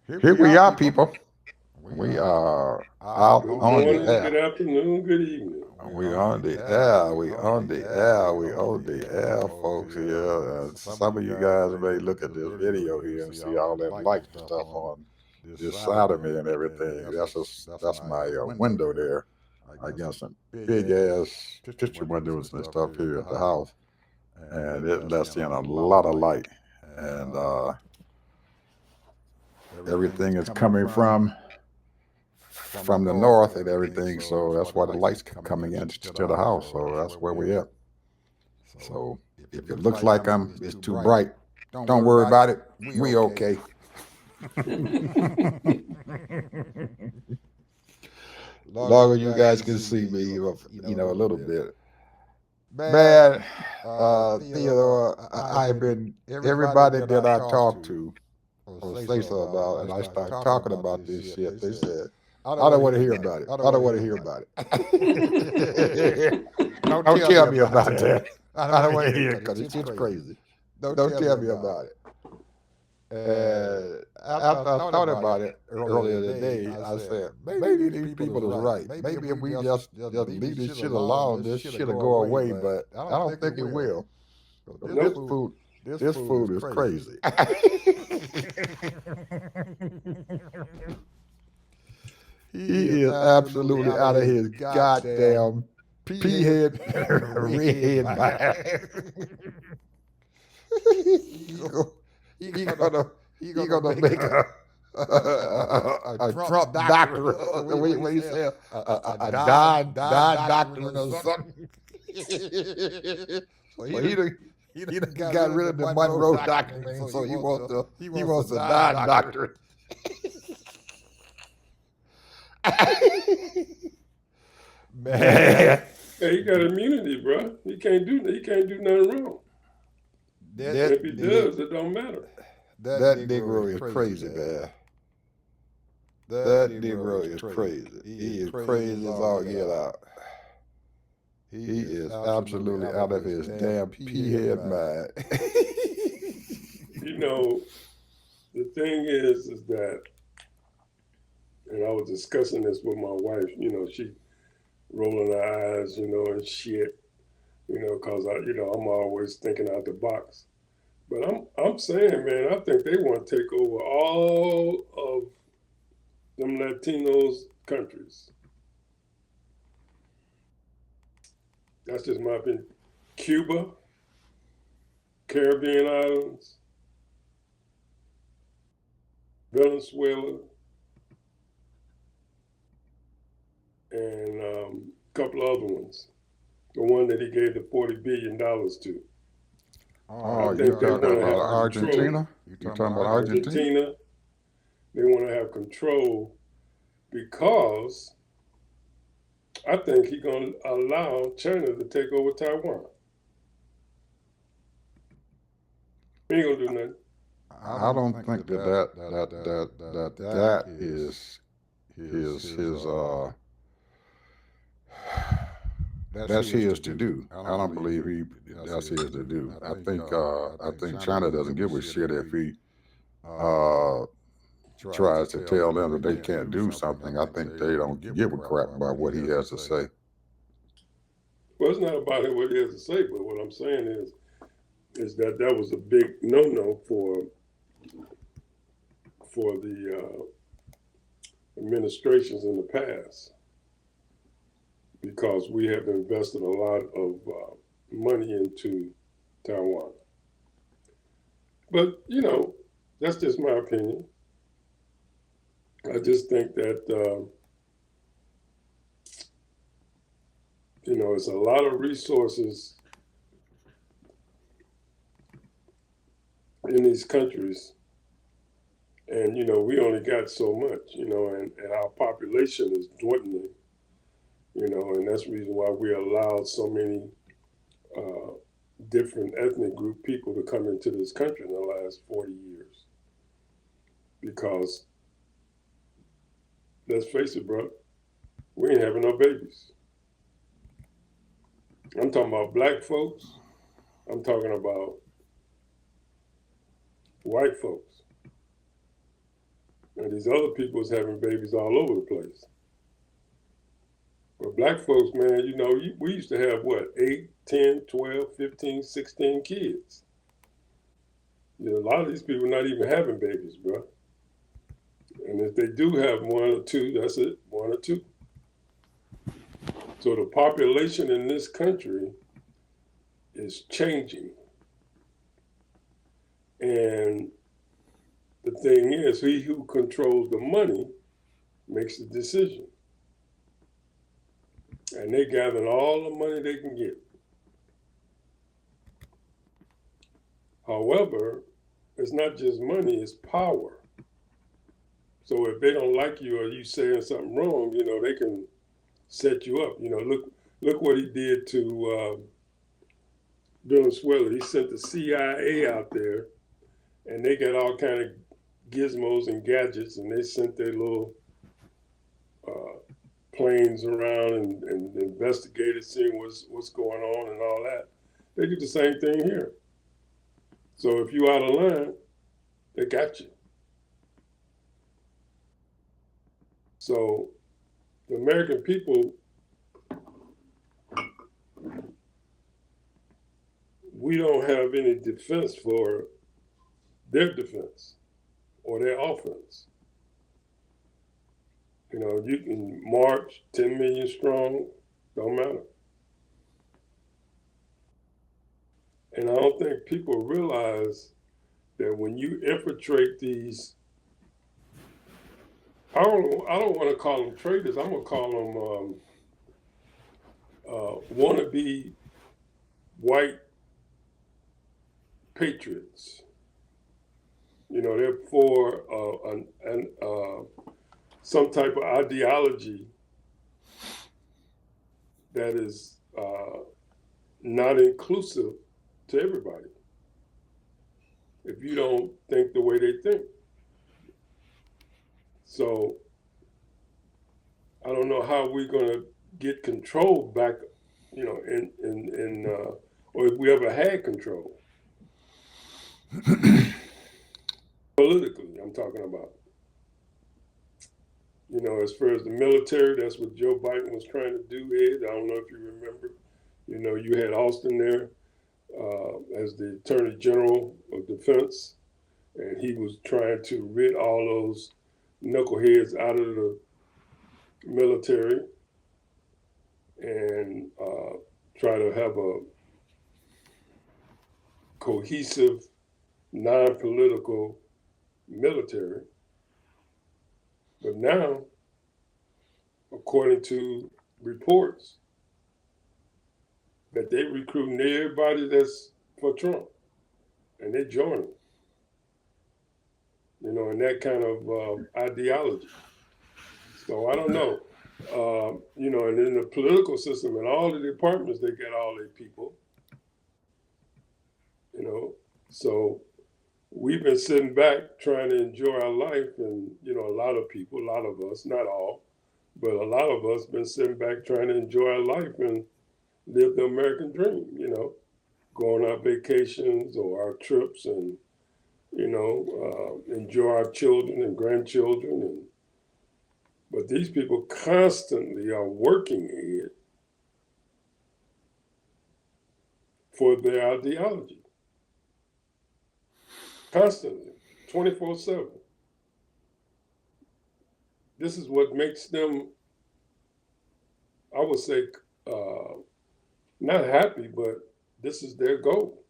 Here we are, people. We are out Good on the morning, air. good afternoon, good evening. We on the air. We on the air. We on the air, folks. Here, some of you guys may look at this video here and see all that light stuff on this side of me and everything. That's my window there. I got some big ass picture windows and stuff here at the house, and it lets in a lot of light. And everything is coming from the north and everything. So that's why the lights coming into the house. So that's where we at. So if it looks like it's too bright, don't worry about it. We okay. Long as you guys can see me, a little bit. Man, Theodore, I've been everybody that I talk to or say so about, and I start talking about this shit. They said, I don't want to hear about it. I don't want to hear about it. Don't tell me about that. I don't want to hear it because it's just crazy. Don't tell me about it. And after I thought about it earlier today, I said, maybe these people is right. Maybe if we just leave this shit alone, this shit'll go away, but I don't think it will. Nope. This food is crazy. He is absolutely out of his goddamn pea head, redhead mind. he gonna make a Trump doctor. What you say? A Don doctor or something. So he done got rid of the Monroe doctrine, so he wants a Don doctor. Man, Hey, he got immunity, bro. He can't do nothing wrong. And if he does, it don't matter. that Negro is crazy, man. That Negro is crazy. He is crazy as all get out. He is absolutely out of his damn pea head mind. You know, the thing is that, and I was discussing this with my wife. She rolling her eyes, and shit. Cause I'm always thinking out the box. But I'm saying, man, I think they want to take over all of them Latinos countries. That's just my opinion. Cuba, Caribbean islands, Venezuela, and a couple of other ones. The one that he gave the $40 billion to. Oh, you talking about Argentina? You talking about Argentina? Argentina. They want to have control because I think he's going to allow China to take over Taiwan. He ain't going to do nothing. I don't think that is his that's his to do. I don't believe that's his to do. I think China doesn't give a shit if he uh tries to tell them that they can't do something. I think they don't give a crap about what he has to say. Well, it's not about what he has to say, but what I'm saying is that was a big no-no for the administrations in the past because we have invested a lot of money into Taiwan. But that's just my opinion. I just think that it's a lot of resources in these countries, and we only got so much, and our population is dwindling, and that's the reason why we allowed so many different ethnic group people to come into this country in the last 40 years. Because let's face it, bro, we ain't having no babies. I'm talking about black folks. I'm talking about white folks. And these other people is having babies all over the place. But black folks, man, we used to have what, 8, 10, 12, 15, 16 kids. A lot of these people not even having babies, bro. And if they do have one or two, that's it, one or two. So the population in this country is changing. And the thing is, he who controls the money makes the decision. And they gathering all the money they can get. However, it's not just money, it's power. So if they don't like you or you saying something wrong, they can set you up. Look what he did to Venezuela. He sent the CIA out there, and they got all kind of gizmos and gadgets, and they sent their little planes around and investigated, seeing what's going on and all that. They do the same thing here. So if you out of line, they got you. So the American people, we don't have any defense for their defense or their offense. You can march 10 million strong, don't matter. And I don't think people realize that when you infiltrate these, I don't want to call them traitors. I'm gonna call them wannabe white patriots. They're for some type of ideology that is not inclusive to everybody. If you don't think the way they think. So I don't know how we're going to get control back, or if we ever had control. Politically, I'm talking about. As far as the military, that's what Joe Biden was trying to do, Ed. I don't know if you remember. You had Austin there as the Attorney General of Defense, and he was trying to rid all those knuckleheads out of the military and try to have a cohesive, non-political military. But now, according to reports, that they recruiting everybody that's for Trump, and they joining, in that kind of ideology. So I don't know, and in the political system and all the departments, they get all their people, So we've been sitting back trying to enjoy our life, and a lot of people, a lot of us, not all, but a lot of us been sitting back trying to enjoy our life and live the American dream, go on our vacations or our trips and, enjoy our children and grandchildren. But these people constantly are working it for their ideology. Constantly, 24/7. This is what makes them, I would say, not happy, but this is their goal.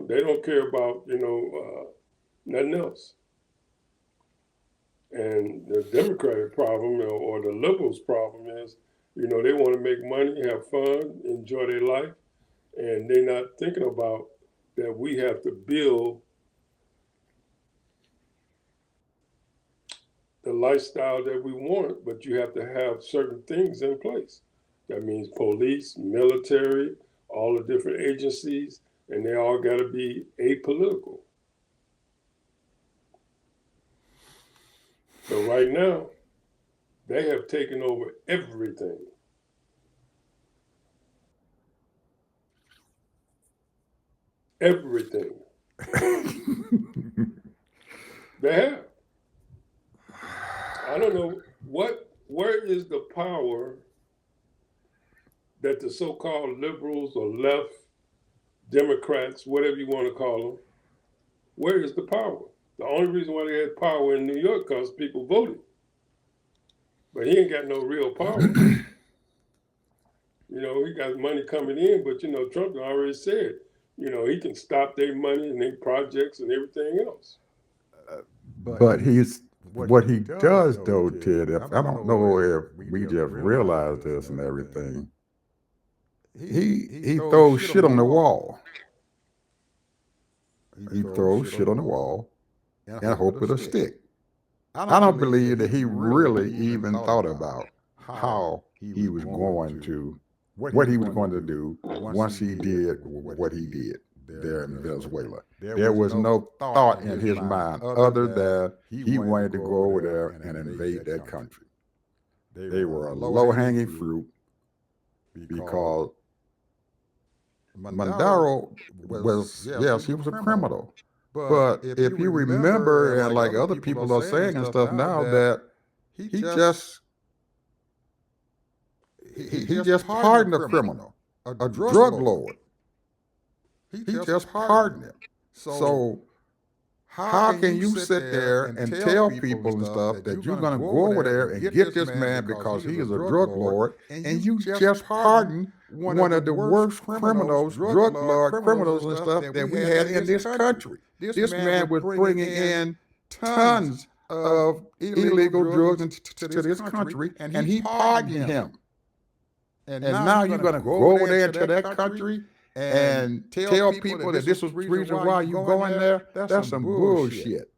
They don't care about, nothing else. And the Democratic problem or the liberals' problem is, they want to make money, have fun, enjoy their life, and they're not thinking about that we have to build the lifestyle that we want, but you have to have certain things in place. That means police, military, all the different agencies, and they all got to be apolitical. So right now, they have taken over everything. Everything. They have. I don't know where is the power that the so-called liberals or left Democrats, whatever you want to call them, where is the power? The only reason why they had power in New York because people voted, but he ain't got no real power. He got money coming in, but Trump already said, he can stop their money and their projects and everything else. But he's what he does though, Ted. If I don't know if we just realize this and everything, he throws shit on the wall. He throws shit on the wall and hope it'll stick. I don't believe that he really even thought about how he was going to, what he was going to do once he did what he did there in Venezuela. There was no thought in his mind other than he wanted to go over there and invade that country. They were a low-hanging fruit because Mandaro was, yes, he was a criminal. But if you remember, and like other people are saying and stuff now, that he just he just pardoned a criminal, a drug lord. He just pardoned him. So how can you sit there and tell people and stuff that you're going to go over there and get this man because he is a drug lord, and you just pardon one of the worst criminals, drug lord criminals and stuff that we had in this country? This man was bringing in tons of illegal drugs into this country, and he pardoned him. And now you're going to go over there into that country and tell people that this was the reason why you going there? That's some bullshit.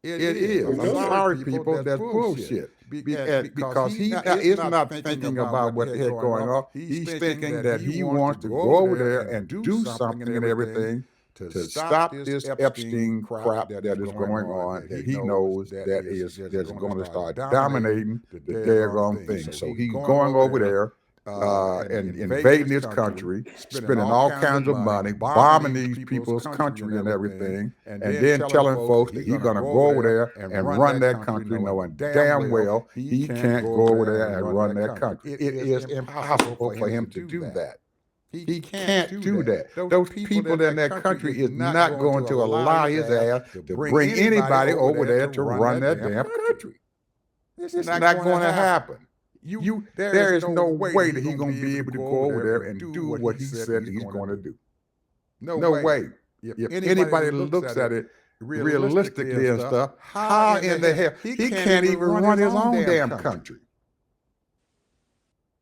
It is. I'm sorry, people. That's bullshit. Because he is not thinking about what the heck going on. He's thinking that he wants to go over there and do something and everything to stop this Epstein crap that is going on, that he knows that's going to start dominating the daggone thing. So he's going over there and invading this country, spending all kinds of money, bombing these people's country and everything, and then telling folks that he's going to go over there and run that country, knowing damn well he can't go over there and run that country. It is impossible for him to do that. He can't do that. Those people in that country is not going to allow his ass to bring anybody over there to run that damn country. It's not going to happen. There is no way that he's going to be able to go over there and do what he said he's going to do. No way. If anybody looks at it realistically and stuff, how in the hell? He can't even run his own damn country.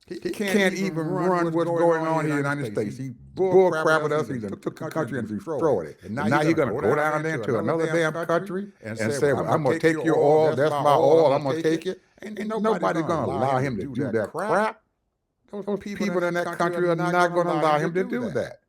He can't even run what's going on here in the United States. He bull crap with us. He took the country and destroyed it. And now he's going to go down there to another damn country and say, well, I'm going to take your oil. That's my oil. I'm going to take it. And nobody's going to allow him to do that crap. Those people in that country are not going to allow him to do that.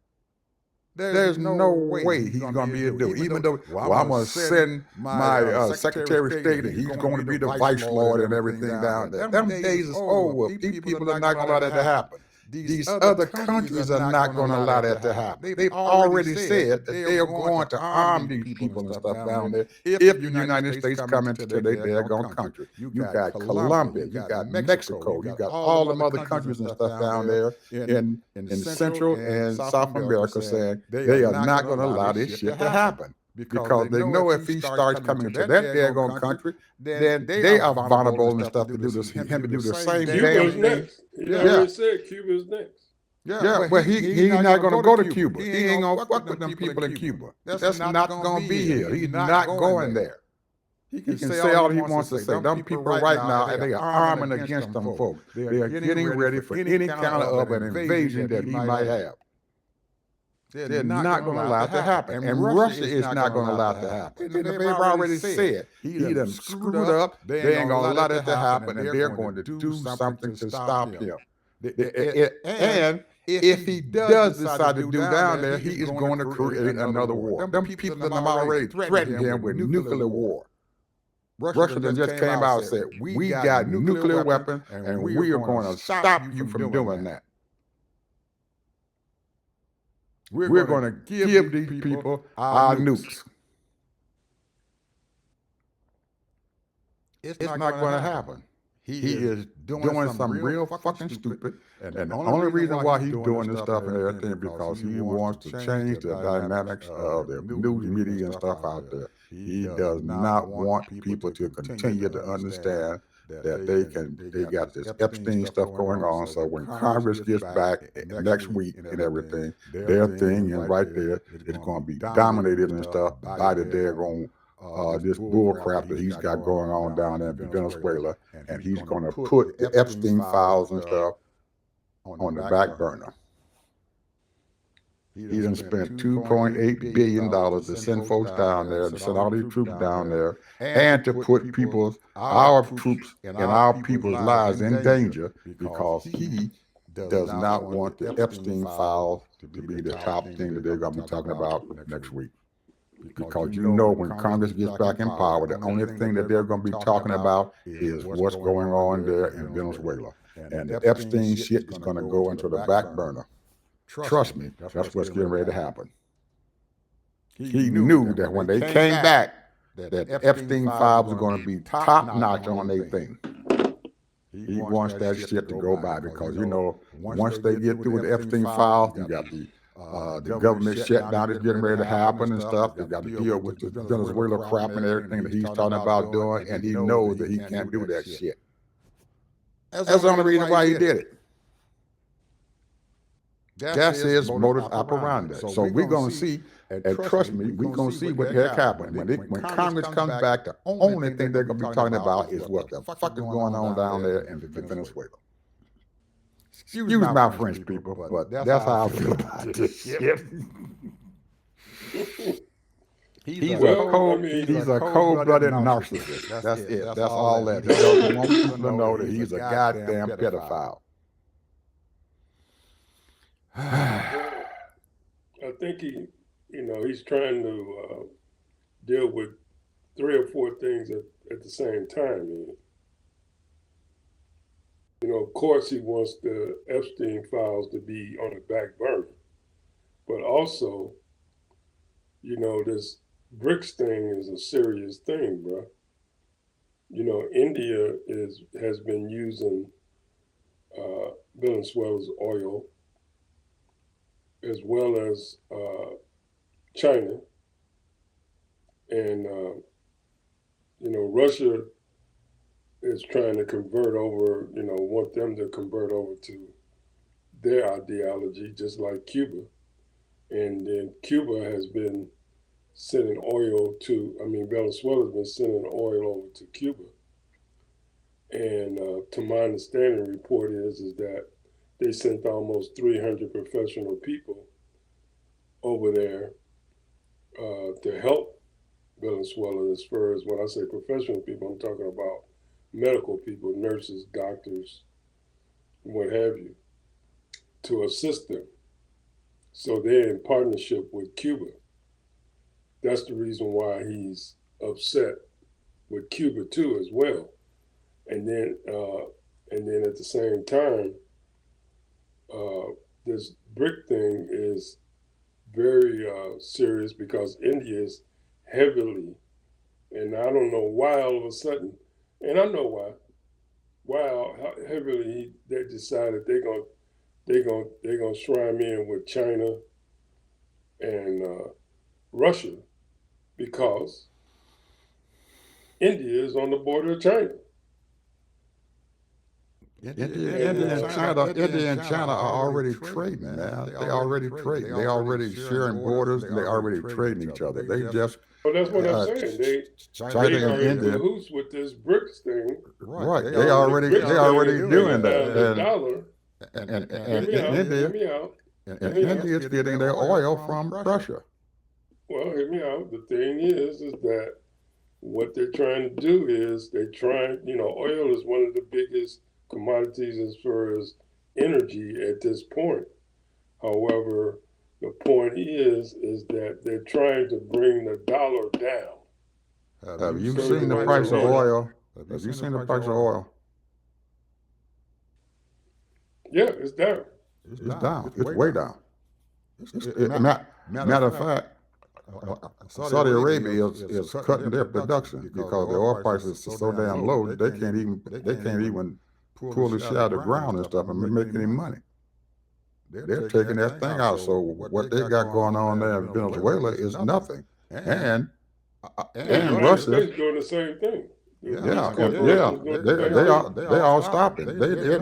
There's no way he's going to be able to do it. Even though, I'm going to send my Secretary of State and he's going to be the vice lord and everything down there. Them days is over. These people are not going to allow that to happen. These other countries are not going to allow that to happen. They've already said that they are going to arm these people and stuff down there if the United States come into their daggone country. You got Colombia, you got Mexico, you got all them other countries and stuff down there in Central and South America saying they are not going to allow this shit to happen. Because they know if he starts coming to that daggone country, then they are vulnerable and stuff to do this, him to do the same damn Cuba's thing. next. He already said Cuba's next. Yeah, but he's not going to go to Cuba. He ain't going to fuck with them people in Cuba. That's not going to be here. He's not going there. He can say all he wants to say. Them people right now, they are arming against them folks. They are getting ready for any kind of an invasion that he might have. They're not going to allow it to happen. And Russia is not going to allow it to happen. And they've already said he done screwed up. They ain't going to allow that to happen, and they're going to do something to stop him. And if he does decide to do down there, he is going to create another war. Them people that have already threatened him with nuclear war. Russia just came out and said, we got nuclear weapons, and we are going to stop you from doing that. We're going to give these people our nukes. It's not going to happen. He is doing some real fucking stupid, and the only reason why he's doing this stuff and everything because he wants to change the dynamics of the news media and stuff out there. He does not want people to continue to understand that they got this Epstein stuff going on. So when Congress gets back next week and everything, their thing and right there is going to be dominated and stuff by the daggone this bull crap that he's got going on down there in Venezuela, and he's going to put the Epstein files and stuff on the back burner. He done spent $2.8 billion to send folks down there, to send all these troops down there, and to put our troops and our people's lives in danger because he does not want the Epstein files to be the top thing that they're going to be talking about next week. Because you know when Congress gets back in power, the only thing that they're going to be talking about is what's going on there in Venezuela. And the Epstein shit is going to go into the back burner. Trust me, that's what's getting ready to happen. He knew that when they came back, that Epstein files are going to be top notch on their thing. He wants that shit to go by because, you know, once they get through with the Epstein files, you got the government shutdown is getting ready to happen and stuff. They got to deal with the Venezuela crap and everything that he's talking about doing, and he knows that he can't do that shit. That's the only reason why he did it. That's his modus operandi. So we're going to see, and trust me, we're going to see what the heck happens. When Congress comes back, the only thing they're going to be talking about is what the fuck is going on down there in Venezuela. Excuse my French people, but that's how I feel about this shit. He's a cold-blooded narcissist. That's it. That's all that. He doesn't want people to know that he's a goddamn pedophile. I think he's trying to deal with 3 or 4 things at the same time. Of course, he wants the Epstein files to be on the back burner, but also, this BRICS thing is a serious thing, bro. India has been using Venezuela's oil, as well as China, and Russia is trying to convert over, want them to convert over to their ideology, just like Cuba. And then Cuba has been sending oil Venezuela's been sending oil over to Cuba. And to my understanding, the report is that they sent almost 300 professional people over there to help Venezuela. As far as when I say professional people, I'm talking about medical people, nurses, doctors, what have you, to assist them. So they're in partnership with Cuba. That's the reason why he's upset with Cuba too, as well. And then at the same time, this BRIC thing is very serious because India is heavily, and I don't know why all of a sudden, and I know why heavily they decided they're gonna shrine in with China and Russia, because India is on the border of China. India and China are already trading, man. They already trading. They already sharing borders, and they already trading each other. They just. Well, that's what I'm saying. China and in India. cahoots with this BRICS thing. Right. They already doing that. The dollar. And Hear me out. And India is getting their oil from Russia. Well, hear me out. The thing is that what they're trying to do is oil is one of the biggest commodities as far as energy at this point. However, the point is that they're trying to bring the dollar down. Have you seen the price of oil? Have you seen the price of oil? Yeah, it's down. It's down. It's way down. Matter of fact, Saudi Arabia is cutting their production because the oil prices are so damn low that they can't even pull the shit out of the ground and stuff and make any money. They're taking that thing out. So what they got going on there in Venezuela is nothing. And The and United Russia, States doing the same thing. These yeah, and corporations doing the same thing. they all stopping.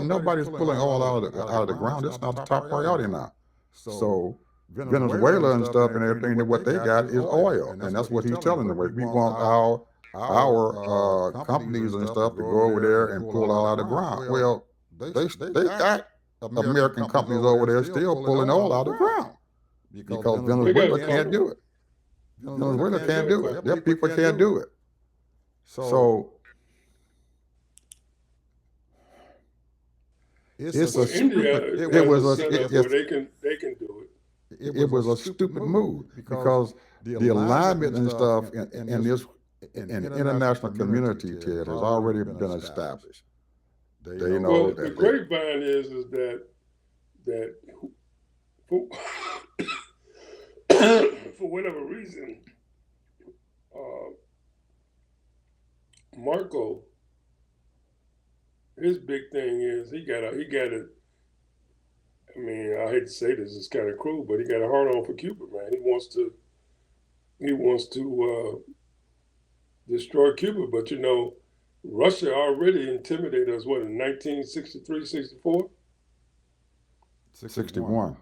Nobody's pulling oil out of the ground. It's not the top priority now. So Venezuela and stuff and everything that what they got is oil, and that's what he's telling them. We want our companies and stuff to go over there and pull oil out of the ground. Well, they got American companies over there still pulling oil out of the ground because Venezuela can't do it. Venezuela can't do it. Their people can't do it. So it's a India stupid. it was a setup where they can do it. It was a stupid move because the alignment and stuff in this in international community, Ted, has already been established. They know Well, that the grapevine is that for, for whatever reason, Marco, his big thing is he got a. I mean, I hate to say this, it's kind of cruel, but he got a hard on for Cuba, man. He wants to destroy Cuba, but Russia already intimidated us. What in 1963, 64? 61.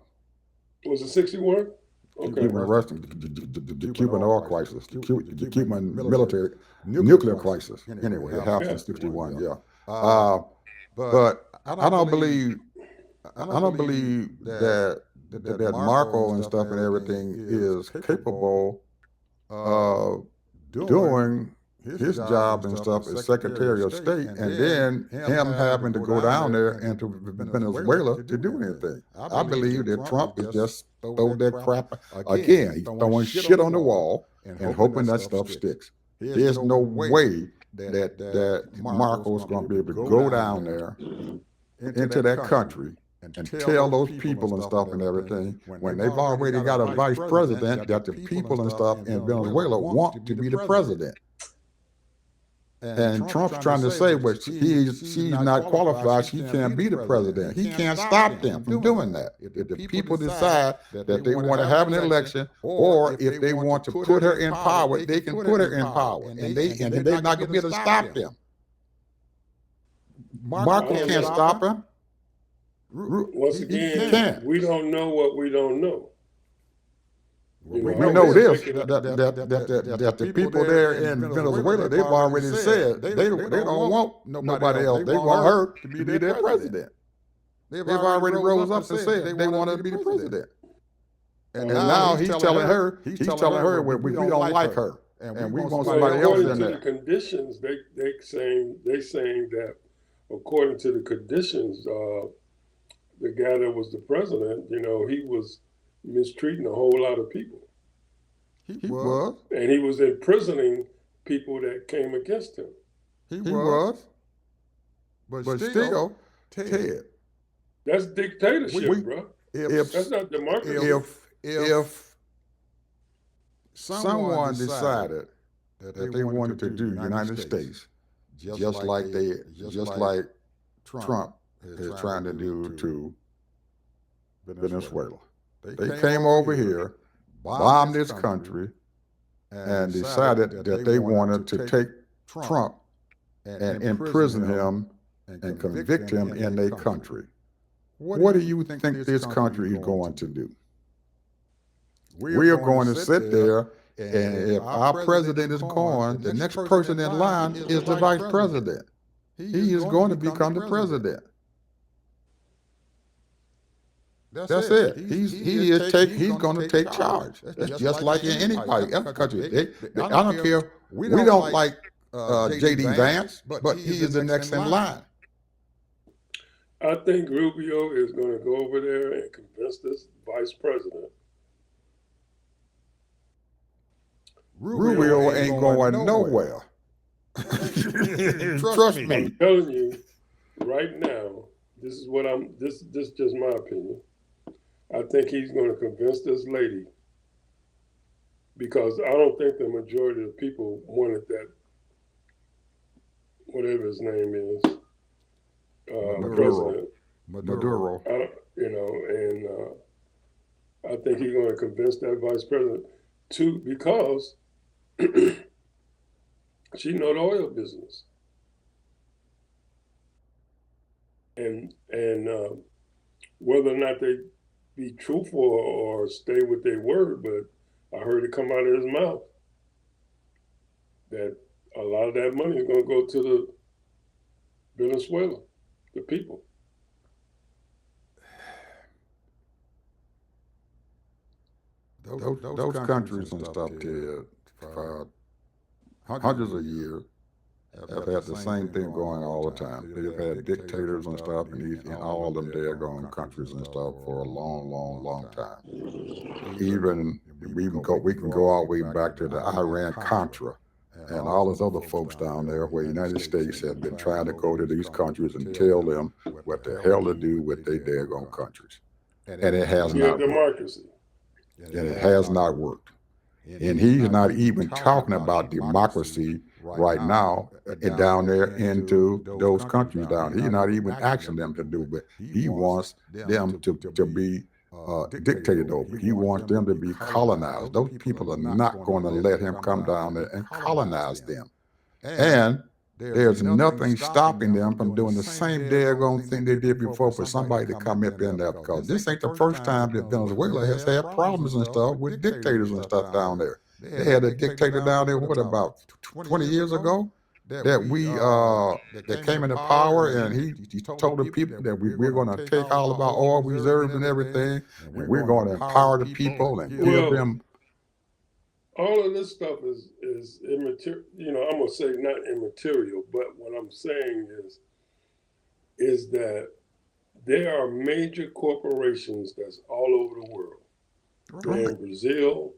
Was it 61? Okay. Cuban Russian, the Cuban oil crisis, the Cuban military nuclear crisis. Anyway, it happened in 61. Yeah. But I don't believe that Marco and stuff and everything is capable of doing his job and stuff as Secretary of State, and then him having to go down there into Venezuela to do anything. I believe that Trump is just throwing that crap again. He's throwing shit on the wall and hoping that stuff sticks. There's no way that Marco's going to be able to go down there into that country and tell those people and stuff and everything when they've already got a vice president that the people and stuff in Venezuela want to be the president. And Trump's trying to say, well, she's not qualified. She can't be the president. He can't stop them from doing that. If the people decide that they want to have an election, or if they want to put her in power, they can put her in power, and they're not going to be able to stop them. Marco can't stop him. Once again, we don't know what we don't know. We know this, that the people there in Venezuela, they've already said they don't want nobody else. They want her to be their president. They've already rose up and said they want her to be the president. And now he's telling her, we don't like her, and we want somebody else in there. According to the conditions, they saying that according to the conditions, the guy that was the president, he was mistreating a whole lot of people. He was. And he was imprisoning people that came against him. He was. But still, Ted. That's dictatorship, bro. That's not democracy. If someone decided that they wanted to do United States just like Trump is trying to do to Venezuela. They came over here, bombed this country, and decided that they wanted to take Trump and imprison him and convict him in their country. What do you think this country is going to do? We are going to sit there, and if our president is gone, the next person in line is the vice president. He is going to become the president. That's it. He's going to take charge. It's just like in any country. I don't care. We don't like J.D. Vance, but he is the next in line. I think Rubio is going to go over there and convince this vice president. Rubio ain't going nowhere. Trust me. I'm telling you right now, this is just my opinion. I think he's going to convince this lady because I don't think the majority of people wanted that, whatever his name is, president. Maduro. And I think he's going to convince that vice president to, because she know the oil business, and whether or not they be truthful or stay with their word, but I heard it come out of his mouth that a lot of that money is going to go to the Venezuela, the people. Those countries and stuff, Ted, for hundreds of years, have had the same thing going all the time. They've had dictators and stuff in all of them daggone countries and stuff for a long time. Even we can go all the way back to the Iran Contra and all those other folks down there, where the United States have been trying to go to these countries and tell them what the hell to do with their daggone countries, and it has not worked. Democracy. And it has not worked. And he's not even talking about democracy right now down there into those countries down. He's not even asking them to do, but he wants them to be dictated over. He wants them to be colonized. Those people are not going to let him come down there and colonize them. And there's nothing stopping them from doing the same daggone thing they did before for somebody to come up in there, because this ain't the first time that Venezuela has had problems and stuff with dictators and stuff down there. They had a dictator down there, what, about 20 years ago, that came into power, and he told the people that we're going to take all of our oil reserves and everything, and we're going to empower the people and give them. All of this stuff is immaterial. I'm gonna say not immaterial, but what I'm saying is that there are major corporations that's all over the world. They're in Brazil,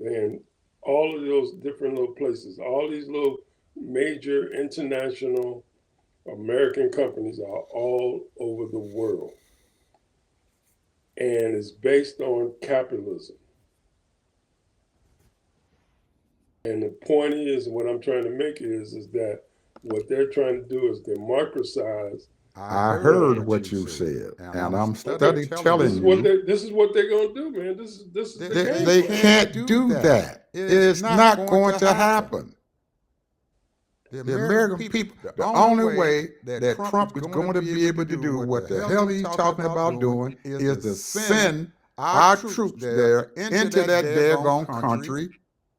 and all of those different little places. All these little major international American companies are all over the world, and it's based on capitalism. And the point is, what I'm trying to make is that what they're trying to do is democratize. I heard what you said, and I'm studying telling you. This is what they're going to do, man. This is they can't do that. It is not going to happen. The American people, the only way that Trump is going to be able to do what the hell he's talking about doing is to send our troops there into that daggone country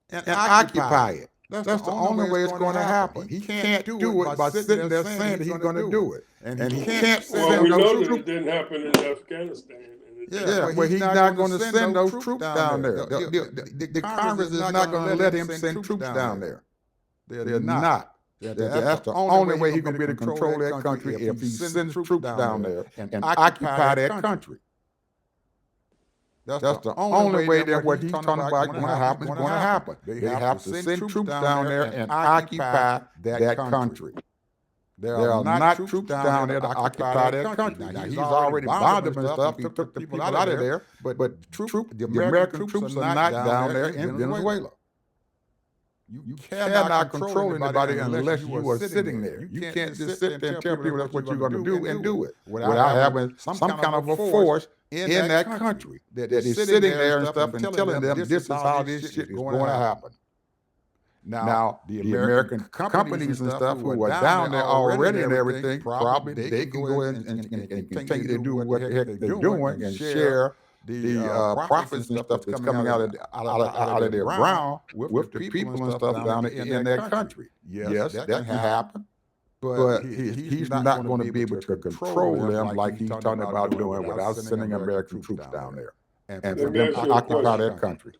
and occupy it. That's the only way it's going to happen. He can't do it by sitting there saying that he's going to do it. And he can't send we know those that troops. it didn't happen in Afghanistan. But he's not going to send those troops down there. The Congress is not going to let him send troops down there. They're not. That's the only way he's going to be able to control that country, if he sends troops down there and occupy that country. That's the only way that what he's talking about going to happen is going to happen. They have to send troops down there and occupy that country. There are not troops down there to occupy that country. Now, he's already bombed them and stuff, took the people out of there, but the American troops are not down there in Venezuela. You cannot control anybody unless you are sitting there. You can't just sit there and tell people that's what you're going to do and do it without having some kind of a force in that country that is sitting there and stuff and telling them this is how this shit is going to happen. Now, the American companies and stuff who are down there already and everything, probably they can go in and continue to do what the heck they're doing and share the profits and stuff that's coming out of their ground with the people and stuff down in that country. Yes, that can happen. But he's not going to be able to control them like he's talking about doing without sending American troops down there and for them to occupy that country.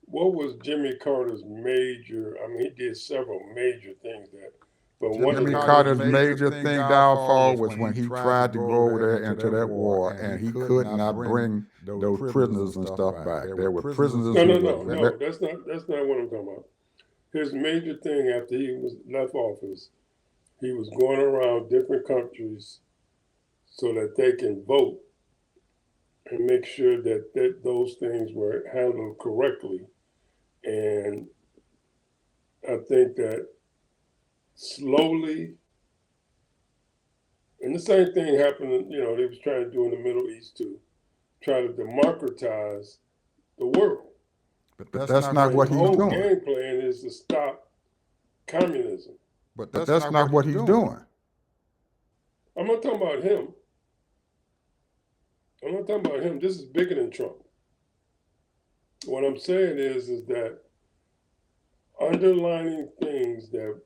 What was Jimmy Carter's major? I mean, he did several major things that. But Jimmy Carter's major thing downfall was when he tried to go over there into that war, and he could not bring those prisoners and stuff back. There were prisoners. No. That's not what I'm talking about. His major thing after he was left office, he was going around different countries so that they can vote and make sure that those things were handled correctly. And I think that slowly, and the same thing happened, they was trying to do in the Middle East too, try to democratize the world. But that's not what The he's whole doing. game plan is to stop communism. But that's not what he's doing. I'm not talking about him. This is bigger than Trump. What I'm saying is that underlining things that,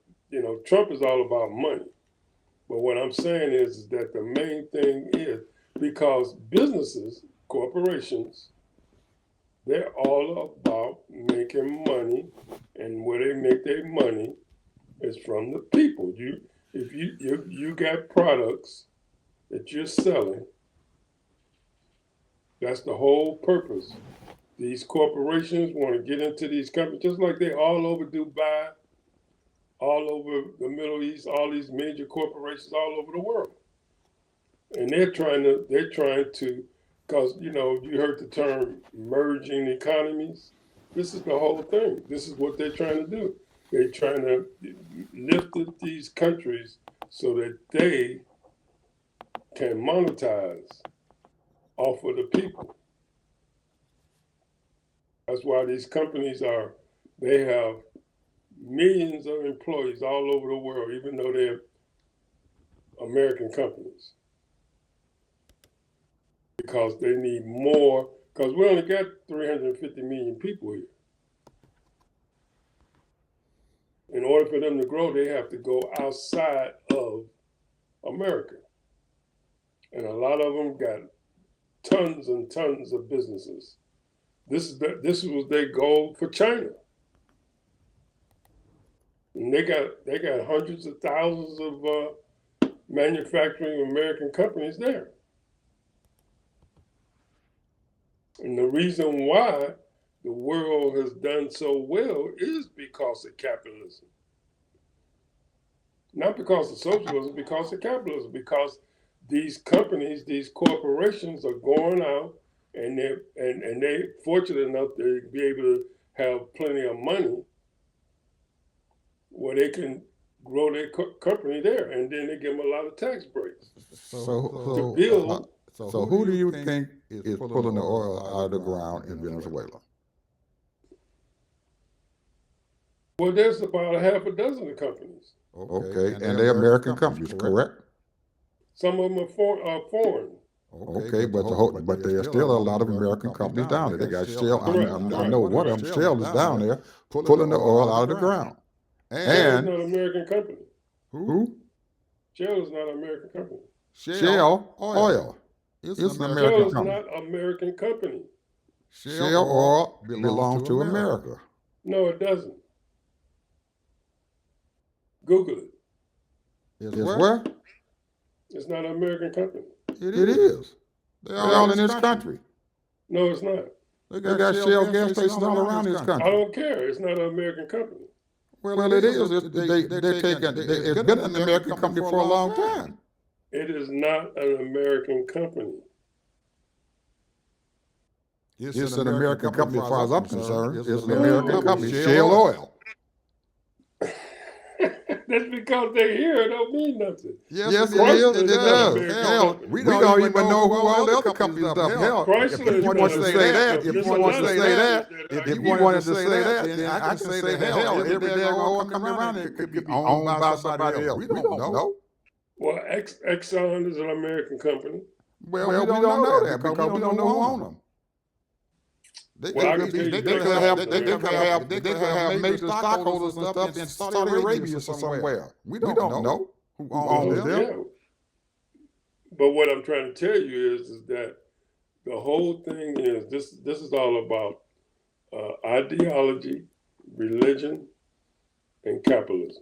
Trump is all about money. But what I'm saying is that the main thing is because businesses, corporations, they're all about making money, and where they make their money is from the people. If you got products that you're selling, that's the whole purpose. These corporations want to get into these companies, just like they all over Dubai, all over the Middle East, all these major corporations all over the world. And they're trying to, because, you heard the term merging economies. This is the whole thing. This is what they're trying to do. They're trying to lift up these countries so that they can monetize off of the people. That's why these companies they have millions of employees all over the world, even though they're American companies. Because they need more, because we only got 350 million people here. In order for them to grow, they have to go outside of America. And a lot of them got tons and tons of businesses. This was their goal for China. And they got hundreds of thousands of manufacturing American companies there. And the reason why the world has done so well is because of capitalism. Not because of socialism, because of capitalism. Because these companies, these corporations are going out and they're fortunate enough to be able to have plenty of money where they can grow their company there, and then they give them a lot of tax breaks to build. So who do you think is pulling the oil out of the ground in Venezuela? Well, there's about a half a dozen of companies. Okay, and they're American companies, correct? Some of them are foreign. Okay, but there are still a lot of American companies down there. They got Shell. I know one of them, Shell, is down there pulling the oil out of the ground. Shell is not an American company. Who? Shell is not an American company. Shell Oil. It's an American company. Shell is not an American company. Shell Oil belongs to America. No, it doesn't. Google it. It's where? It's not an American company. It is. They're all in this country. No, it's not. They got Shell gas stations all around this country. I don't care. It's not an American company. Well, it is. It's been an American company for a long time. It is not an American company. It's an American company as far as I'm concerned. It's an American company, Shell Oil. That's because they're here. It don't mean nothing. Yes, it is. It does. Hell, we don't even know who all the other companies are. Hell, if you want to say that, then I can say that hell, every damn oil coming around here could be owned by somebody else. We don't know. Well, Exxon is an American company. Well, we don't know that because we don't know who owns them. They could have major stockholders and stuff in Saudi Arabia or somewhere. We don't know who owns them. Yeah. But what I'm trying to tell you is that the whole thing is this is all about ideology, religion, and capitalism.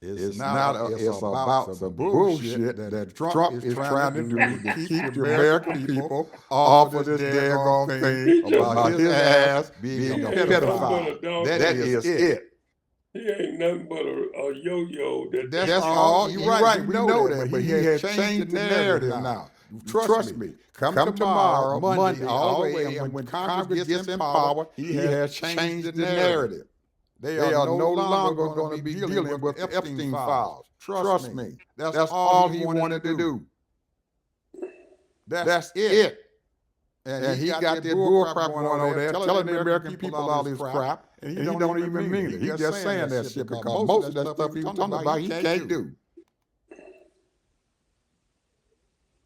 It's about some bullshit that Trump is trying to do to keep the American people off of this daggone thing about his ass being a pedophile. That is it. He ain't nothing but a yo-yo. That's all. You're right. We know that. But he has changed the narrative now. trust me, come tomorrow, Monday, all the way, and when Congress gets in power, he has changed the narrative. They are no longer going to be dealing with the Epstein files. Trust me, that's all he wanted to do. That's it. And he got that bull crap going over there, telling the American people all this crap, and he don't even mean it. He's just saying that shit because most of that stuff he was talking about, he can't do.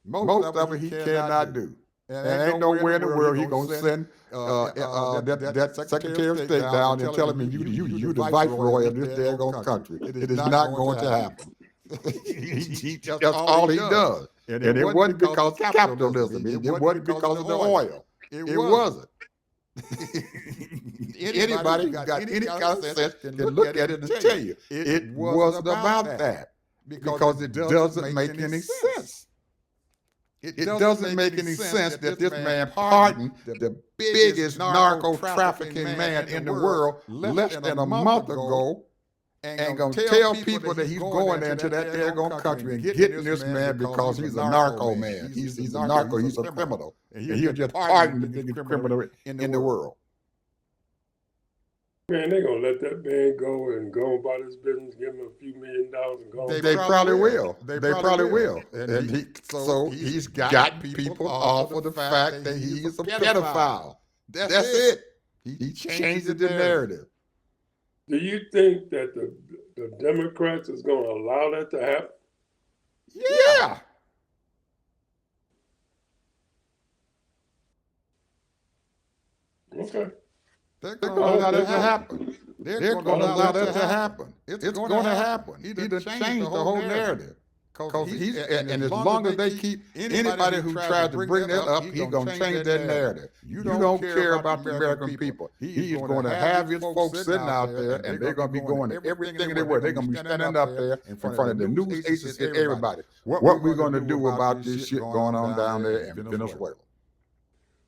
Most of it he cannot do. And ain't nowhere in the world he gonna send that Secretary of State down and tell him you the viceroy of this daggone country. It is not going to happen. That's all he does. And it wasn't because of capitalism. It wasn't because of the oil. It wasn't. Anybody who got any kind of sense can look at it and tell you it wasn't about that because it doesn't make any sense. It doesn't make any sense that this man pardoned the biggest narco-trafficking man in the world less than a month ago and gonna tell people that he's going there into that daggone country and getting this man because he's a narco man. He's a narco, he's a criminal. And he'll just pardon the biggest criminal in the world. Man, they gonna let that man go and go about his business, give him a few $1 million and go. They probably will. They probably will. And so he's got people off of the fact that he's a pedophile. That's it. He changed the narrative. Do you think that the Democrats is gonna allow that to happen? Yeah. Okay. They're going to allow that to happen. They're going to allow that to happen. It's going to happen. He done changed the whole narrative. And as long as they keep anybody who tries to bring that up, he's going to change that narrative. You don't care about the American people. He's going to have his folks sitting out there, and they're going to be going to everything in their way. They're going to be standing up there in front of the news agencies and everybody. What we're going to do about this shit going on down there in Venezuela.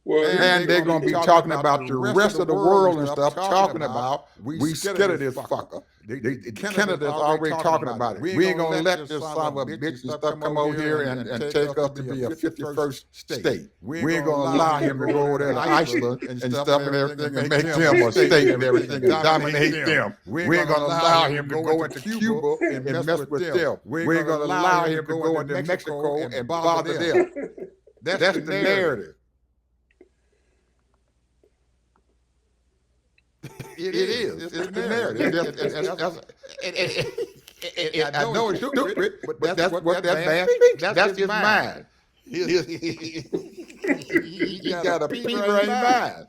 Well, and they're going to be talking about the rest of the world and stuff, talking about we scared of this fucker. Canada's already talking about it. We ain't going to let this son of a bitch and stuff come over here and take us to be a 51st state. We ain't going to allow him to go over there to Iceland and stuff and everything and make them a state and everything and dominate them. We ain't going to allow him to go into Cuba and mess with them. We ain't going to allow him to go into Mexico and bother them. That's the narrative. It is. It's the narrative. I know it's stupid, but that's what that man thinks. That's his mind. He got a pea-brain mind.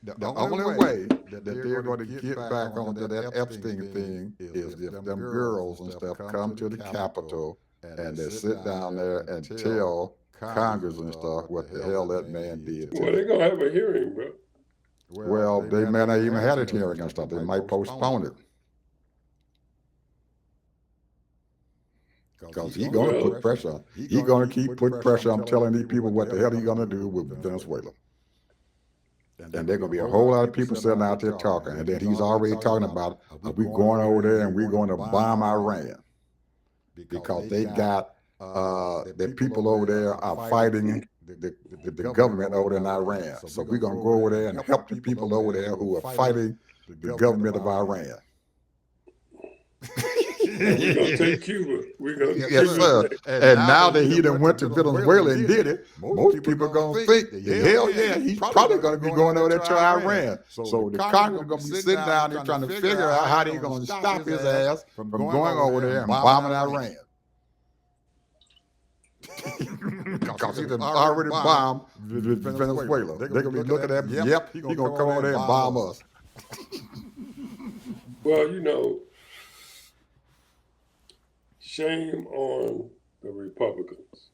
The only way that they're going to get back onto that Epstein thing is if them girls and stuff come to the Capitol and they sit down there and tell Congress and stuff what the hell that man did. Well, they're going to have a hearing, bro. Well, they may not even have a hearing and stuff. They might postpone it. Because he's going to put pressure on. He's going to keep putting pressure on telling these people what the hell he's going to do with Venezuela. And there are going to be a whole lot of people sitting out there talking. And then he's already talking about, we're going over there and we're going to bomb Iran. Because they got the people over there are fighting the government over there in Iran. So we're going to go over there and help the people over there who are fighting the government of Iran. We're going to take Cuba. Yes, sir. And now that he done went to Venezuela and did it, most people are going to think, hell yeah, he's probably going to be going over there to Iran. So the Congress is going to be sitting down there trying to figure out how they're going to stop his ass from going over there and bombing Iran. Because he done already bombed Venezuela. They're going to be looking at him, yep, he's going to come over there and bomb us. Well, you know, shame on the Republicans.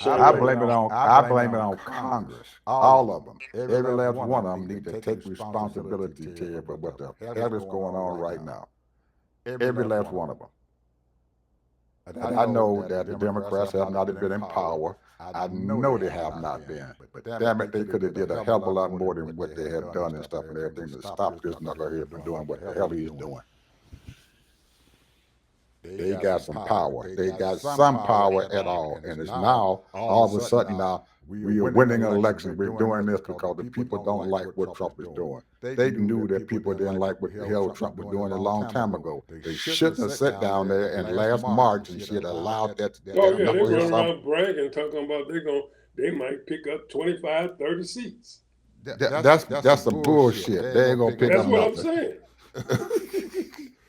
I blame it on Congress. All of them. Every last one of them need to take responsibility for what the hell is going on right now. Every last one of them. And I know that the Democrats have not been in power. I know they have not been. But damn it, they could have did a hell of a lot more than what they have done and stuff and everything to stop this knucklehead from doing what the hell he's doing. they got some power. They got some power at all. And it's now, all of a sudden now, we are winning elections. We're doing this because the people don't like what Trump is doing. They knew that people didn't like what the hell Trump was doing a long time ago. They shouldn't have sat down there and last March and should have allowed that. Oh yeah, they run around bragging, talking about they might pick up 25, 30 seats. That's some bullshit. They ain't gonna pick up nothing. That's what I'm saying.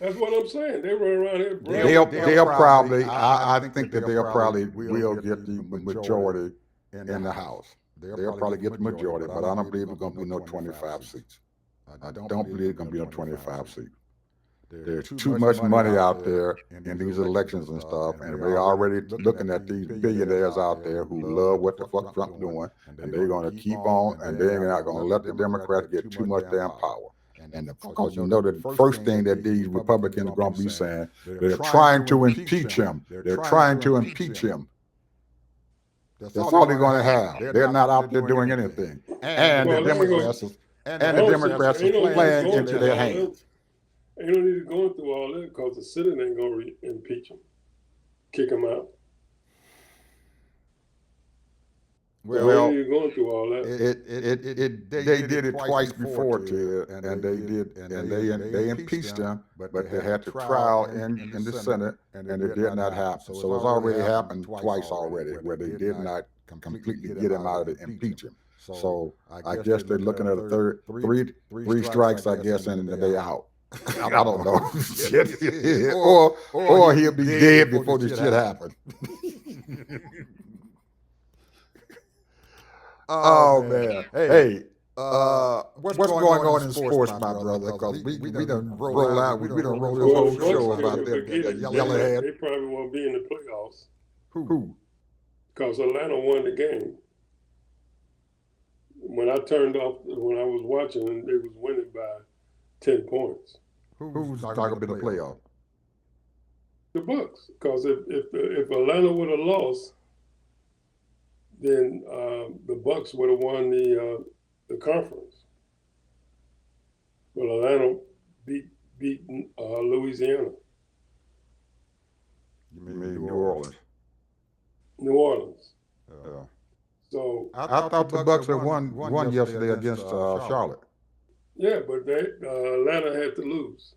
That's what I'm saying. They run around here bragging. They'll probably, I think that they'll probably will get the majority in the House. They'll probably get the majority, but I don't believe it's gonna be no 25 seats. I don't believe it's gonna be no 25 seats. There's too much money out there in these elections and stuff, and we're already looking at these billionaires out there who love what the fuck Trump's doing, and they're gonna keep on, and they're not gonna let the Democrats get too much damn power. And because you know the first thing that these Republicans are gonna be saying, they're trying to impeach him. They're trying to impeach him. That's all they're gonna have. They're not out there doing anything. And the Democrats are playing into their hands. Ain't no need to go through all that because the Senate ain't gonna impeach him, kick him out. Well, you're going through all that. They did it twice before, Ted, and they impeached him, but they had the trial in the Senate, and it did not happen. So it's already happened twice already, where they did not completely get him out of the impeach him. So I guess they're looking at a three strikes, I guess, and they out. I don't know. or he'll be dead before this shit happens. Oh man. Hey, what's going on in sports, my brother? Because we done roll out, we done roll this whole show about that yellowhead. They probably won't be in the playoffs. Who? Because Atlanta won the game. When I turned off, when I was watching, they was winning by 10 points. Who's not going to be in the playoff? The Bucks. Because if Atlanta would have lost, then the Bucks would have won the conference. Well, Atlanta beat Louisiana. You mean New Orleans? New Orleans. Yeah. So I thought the Bucks had won yesterday against Charlotte. Yeah, but Atlanta had to lose.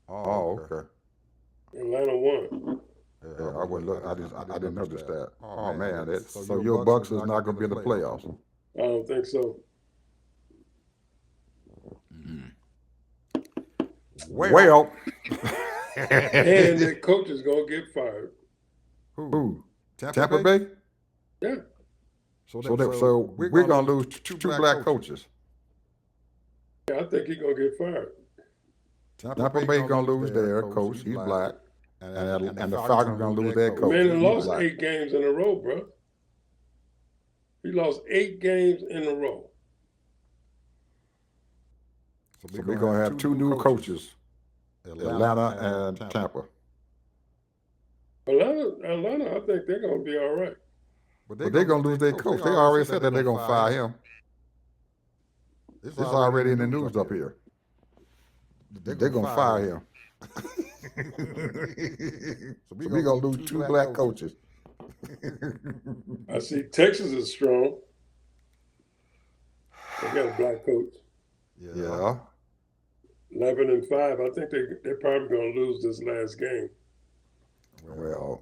Oh, okay. Atlanta won. Yeah, I wouldn't look. I didn't notice that. Oh man, so your Bucks is not going to be in the playoffs. I don't think so. Well, and the coach is going to get fired. Who? Tampa Bay? Yeah. So we're going to lose two black coaches. Yeah, I think he's going to get fired. Tampa Bay going to lose their coach. He's black. And the Falcons going to lose their coach. Man, he lost 8 games in a row, bro. He lost 8 games in a row. So we're going to have 2 new coaches, Atlanta and Tampa. Atlanta, I think they're going to be all right. But they're going to lose their coach. They already said that they're going to fire him. It's already in the news up here. They're going to fire him. So we're going to lose 2 black coaches. I see Texas is strong. They got a black coach. Yeah. 11-5. I think they're probably going to lose this last game. Well,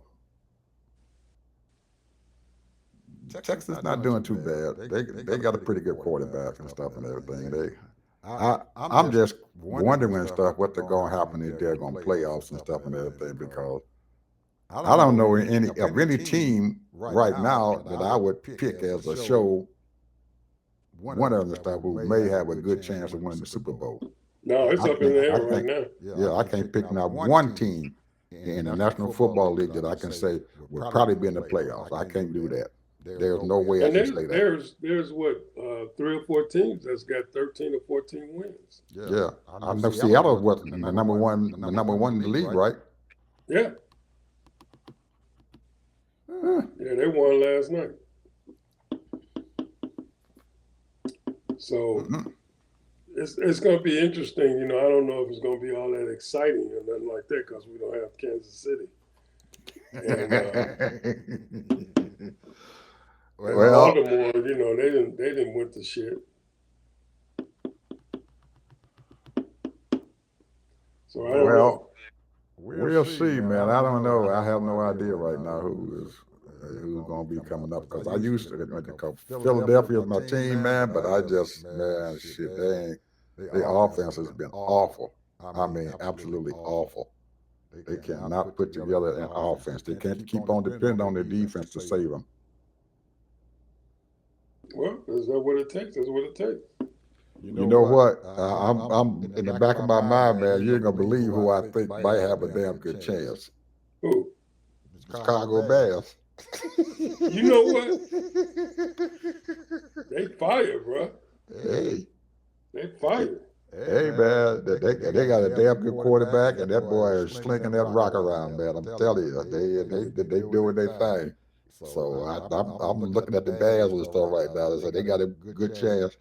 Texas is not doing too bad. They got a pretty good quarterback and stuff and everything. I'm just wondering and stuff what they're going to happen if they're going to playoffs and stuff and everything, because I don't know any team right now that I would pick as a show one of them stuff who may have a good chance of winning the Super Bowl. No, it's up in the air right now. Yeah, I can't pick now one team in the National Football League that I can say would probably be in the playoffs. I can't do that. There's no way I can say that. There's what 3 or 4 teams that's got 13 or 14 wins. Yeah, I know Seattle was the number one in the league, right? Yeah. Yeah, they won last night. So it's going to be interesting. You know, I don't know if it's going to be all that exciting or nothing like that because we don't have Kansas City. And in Well, Baltimore, you know, they didn't went to shit. So I don't know. well, we'll see, man. I don't know. I have no idea right now who's gonna be coming up because I used to Philadelphia is my team, man, but I just man, shit, their offense has been awful. I mean, absolutely awful. They cannot put together an offense. They can't keep on depending on their defense to save them. Well, is that what it takes? That's what it takes. You know what? I'm in the back of my mind, man. You ain't gonna believe who I think might have a damn good chance. Who? Chicago Bears. You know what? They fired, bro. Hey, They fired. hey, man. They got a damn good quarterback, and that boy is slinging that rock around, man. I'm telling you, they doing their thing. So I'm looking at the Bears and stuff right now. So they got a good chance.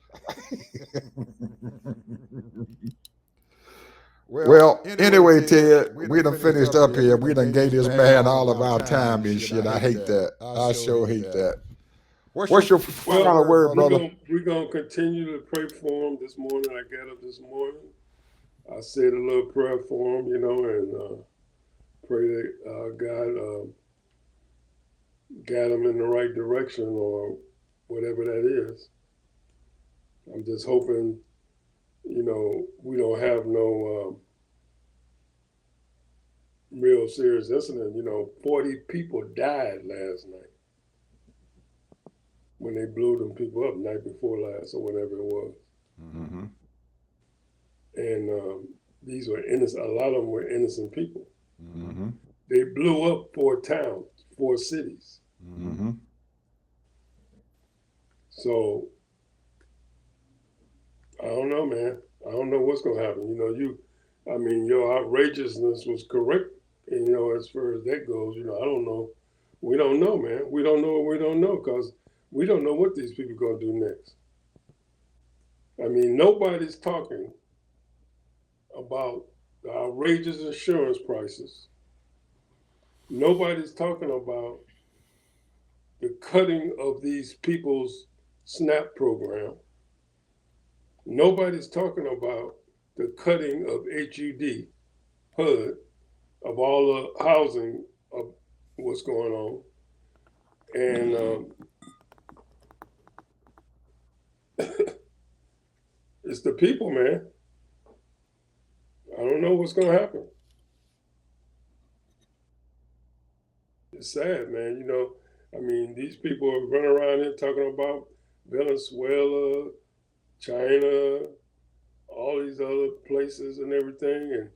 Well, anyway, Ted, we done finished up here. We done gave this man all of our time and shit. I hate that. I sure hate that. What's your final word, brother? We're gonna continue to pray for him this morning. I got up this morning. I said a little prayer for him, you know, and pray that God guide him in the right direction or whatever that is. I'm just hoping, you know, we don't have no real serious incident. You know, 40 people died last night when they blew them people up night before last or whatever it was. Mm-hmm. And these were innocent. A lot of them were innocent people. Mm-hmm. They blew up 4 towns, 4 cities. Mm-hmm. So I don't know, man. I don't know what's gonna happen. You know, I mean, your outrageousness was correct. And, you know, as far as that goes, you know, I don't know. We don't know, man. We don't know what we don't know because we don't know what these people are gonna do next. I mean, nobody's talking about the outrageous insurance prices. Nobody's talking about the cutting of these people's SNAP program. Nobody's talking about the cutting of HUD, of all the housing of what's going on. And it's the people, man. I don't know what's going to happen. It's sad, man. You know, I mean, these people are running around here talking about Venezuela, China, all these other places and everything. And,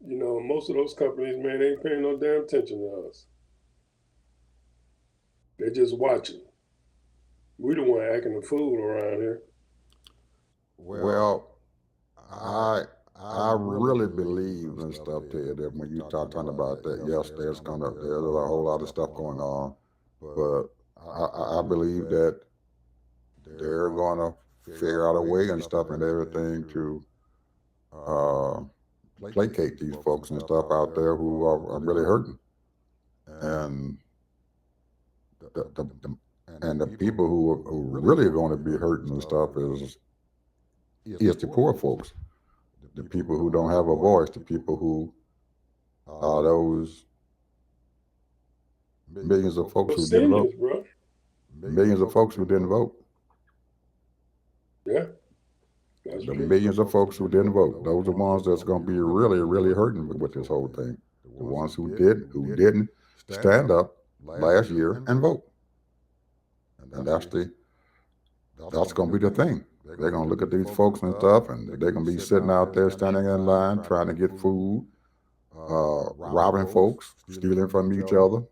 you know, most of those companies, man, they ain't paying no damn attention to us. They're just watching. We the one acting a fool around here. Well, I really believe and stuff, Ted, that when you start talking about that, yes, there's a whole lot of stuff going on, but I believe that they're gonna figure out a way and stuff and everything to uh, placate these folks and stuff out there who are really hurting, and the people who really are going to be hurting and stuff is the poor folks, the people who don't have a voice, the people who are those millions of folks who didn't vote, bro. millions of folks who didn't vote. Yeah. The millions of folks who didn't vote, those are the ones that's going to be really, really hurting with this whole thing. The ones who didn't stand up last year and vote. And that's going to be the thing. They're going to look at these folks and stuff, and they're going to be sitting out there standing in line trying to get food, robbing folks, stealing from each other.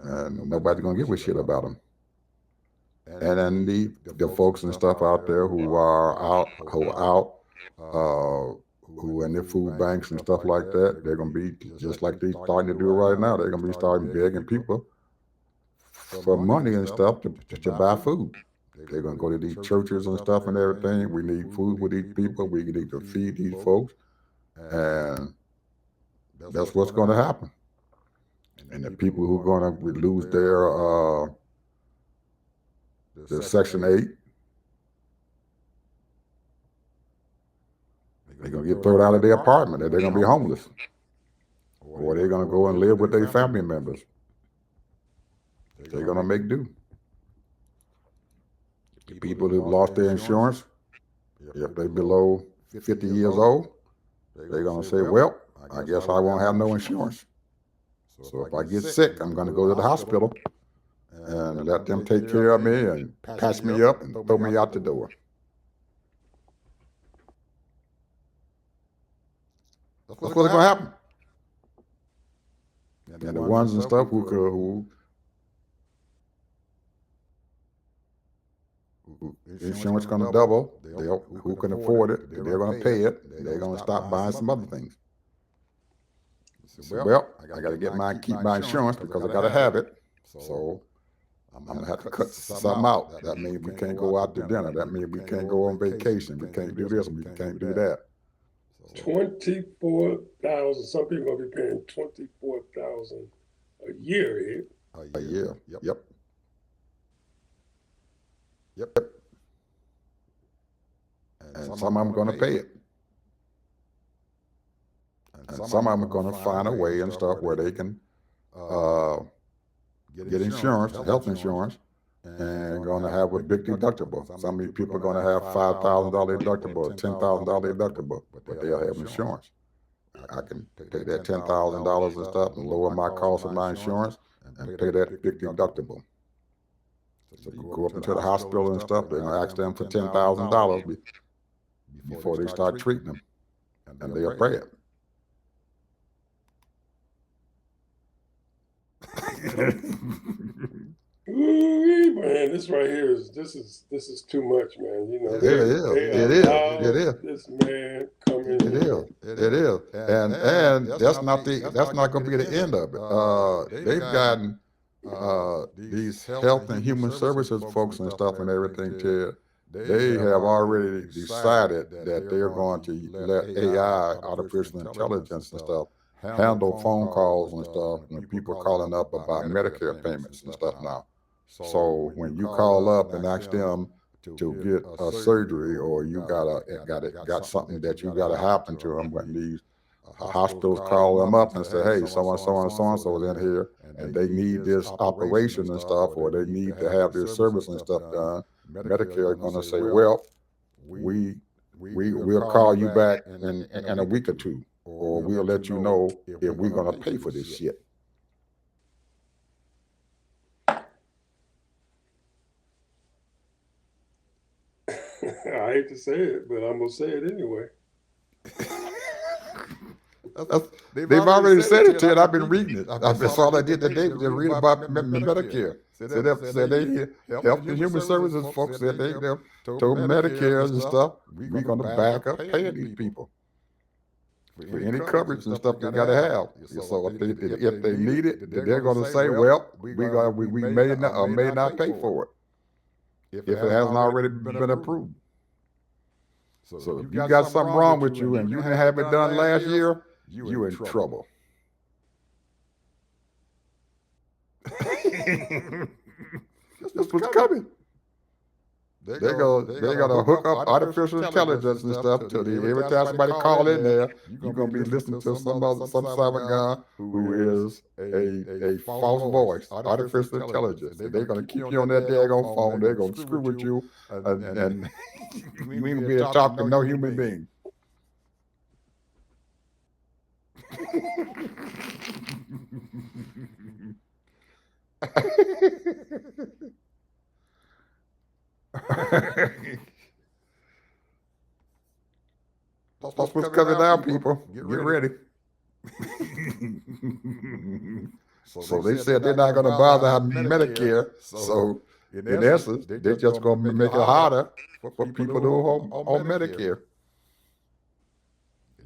And nobody's going to give a shit about them. And then the folks and stuff out there who are who in their food banks and stuff like that, they're going to be just like they're starting to do right now. They're going to be starting begging people for money and stuff to buy food. They're going to go to these churches and stuff and everything. We need food with these people. We need to feed these folks. And that's what's going to happen. And the people who are going to lose their Section 8, they're going to get thrown out of their apartment, and they're going to be homeless. Or they're going to go and live with their family members. They're going to make do. The people who've lost their insurance, if they're below 50 years old, they're going to say, well, I guess I won't have no insurance. So if I get sick, I'm going to go to the hospital and let them take care of me and patch me up and throw me out the door. That's what's going to happen. And the ones and stuff who insurance going to double, who can afford it, they're going to pay it, they're going to stop buying some other things. Well, I got to keep my insurance because I got to have it. So I'm going to have to cut something out. That means we can't go out to dinner. That means we can't go on vacation. We can't do this. We can't do that. 24,000. Some people will be paying 24,000 a year. A year. Yep. And some of them are going to pay it. And some of them are going to find a way and stuff where they can get insurance, health insurance, and going to have a big deductible. Some of these people are going to have $5,000 deductible, $10,000 deductible, but they'll have insurance. I can pay that $10,000 and stuff and lower my cost of my insurance and pay that big deductible. So you go up into the hospital and stuff, they're going to ask them for $10,000 before they start treating them, and they'll pay it. Ooh, man, this right here is too much, man. You know, it is. This man coming. It is, and that's not going to be the end of it. They've gotten these health and human services folks and stuff and everything, Ted. They have already decided that they're going to let AI, artificial intelligence and stuff, handle phone calls and stuff when people calling up about Medicare payments and stuff now. So when you call up and ask them to get a surgery, or you got something that you got to happen to them, when these hospitals call them up and say, hey, so and so and so and so is in here, and they need this operation and stuff, or they need to have this service and stuff done, Medicare is going to say, well, we'll call you back in a week or two, or we'll let you know if we're going to pay for this shit. I hate to say it, but I'm going to say it anyway. They've already said it, Ted. I've been reading it. That's all I did today was just read about Medicare. Said they Health and Human Services folks said they told Medicare and stuff, we're going to back up paying these people for any coverage and stuff they got to have. So if they need it, they're going to say, well, we may not or may not pay for it if it hasn't already been approved. So if you got something wrong with you and you didn't have it done last year, you're in trouble. That's what's coming. They're gonna hook up artificial intelligence and stuff to the every time somebody call in there, you're gonna be listening to some cyber guy who is a false voice, artificial intelligence. They're gonna keep you on that daggone phone. They're gonna screw with you, and you ain't gonna be able to talk to no human being. That's what's coming down, people. Get ready. So they said they're not going to bother Medicare. So in essence, they're just going to make it harder for people who are on Medicare.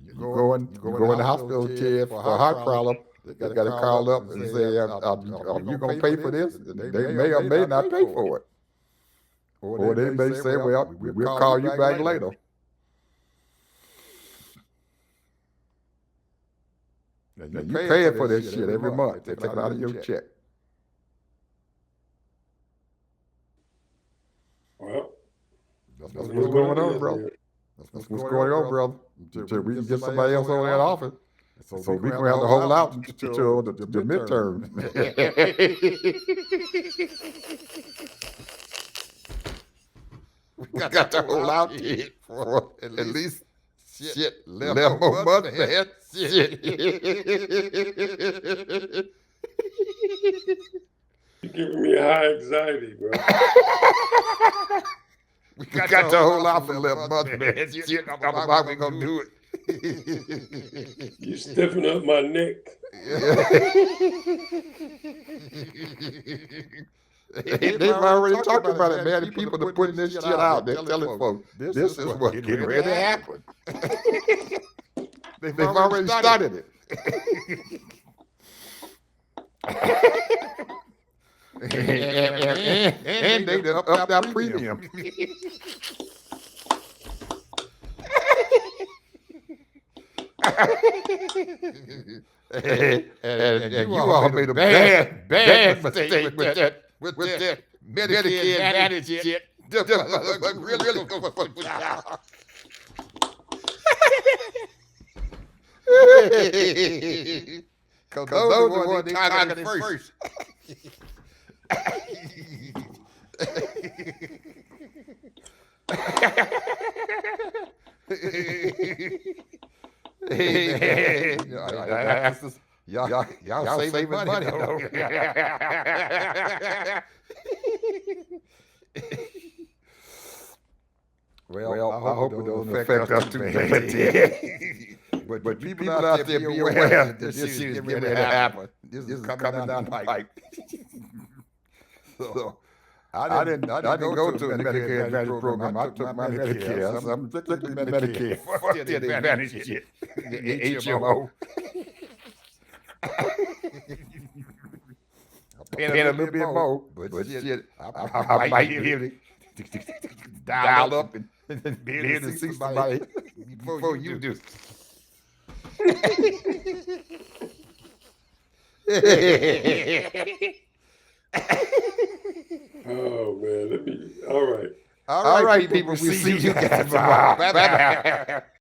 You go in the hospital, Ted, for a heart problem. They got to call up and say, are you going to pay for this? They may or may not pay for it. Or they may say, well, we'll call you back later. Now, you paying for this shit every month. They take it out of your check. Well, That's what's going on, bro. That's what's going on, brother. Until we can get somebody else over that office. So we gonna have to hold out until the midterm. We got to hold out for at least shit left more money, man. Shit. You're giving me high anxiety, bro. We got to hold out for left money, man. Shit, how we gonna do it? You stiffen up my neck. They've already talked about it, man. The people are putting this shit out. They're telling folks, this is what's getting ready to happen. They've already started it. and they done upped our premium. and you all made a bad mistake with that Medicare Advantage shit. Really gonna fuck you out. Cause those are the ones they targeted first. Y'all saving money. Well, I hope it don't affect us too bad. But people out there be aware that this shit is getting ready to happen. This is coming down the pipe. So I didn't go to a Medicare Advantage program. I took my Medicare. So I'm strictly Medicare. Fuck that Advantage shit. HMO. Paying a little bit more, but shit, I might hear it. Dial up and be able to see somebody before you do. Oh man, all right. All right, people. We see you guys tomorrow. Bye-bye.